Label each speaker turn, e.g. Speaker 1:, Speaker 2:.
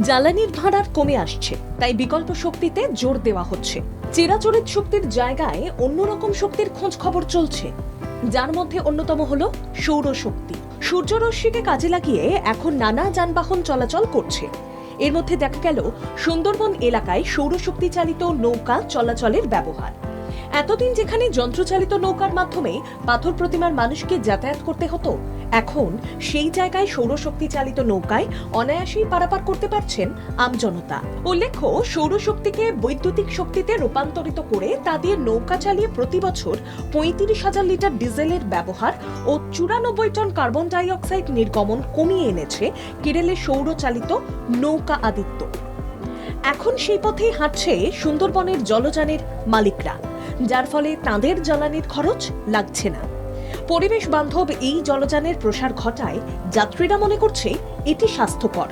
Speaker 1: জ্বালানির ভাড়া কমে আসছে, তাই বিকল্প শক্তিতে জোর দেওয়া হচ্ছে। চিরাচরিত শক্তির জায়গায় অন্যরকম শক্তির খোঁজ খবর চলছে, যার মধ্যে অন্যতম হলো সৌরশক্তি। সূর্যরশ্মিকে কাজে লাগিয়ে এখন নানা যানবাহন চলাচল করছে। এর মধ্যে দেখা গেল সুন্দরবন এলাকায় সৌরশক্তি চালিত নৌকা চলাচলের ব্যবহার। এতদিন যেখানে যন্ত্রচালিত নৌকার মাধ্যমে পাথর প্রতিমার মানুষকে যাতায়াত করতে হতো, এখন সেই জায়গায় সৌরশক্তি চালিত নৌকায় অনায়াসেই পারাপার করতে পারছেন আমজনতা। উল্লেখ্য, সৌরশক্তিকে বৈদ্যুতিক শক্তিতে রূপান্তরিত করে তা দিয়ে নৌকা চালিয়ে প্রতি বছর ৩৫,০০০ লিটার ডিজেলের ব্যবহার ও ৯৪ টন কার্বন ডাই অক্সাইড নির্গমন কমিয়ে এনেছে কেরলের সৌরচালিত নৌকা আদিত্য। এখন সেই পথেই হাঁটছে সুন্দরবনের জলযানের মালিকরা, যার ফলে তাঁদের জ্বালানির খরচ লাগছে না। পরিবেশ বান্ধব এই জলযানের প্রসার ঘটায় যাত্রীরা মনে করছে এটি স্বাস্থ্যকর।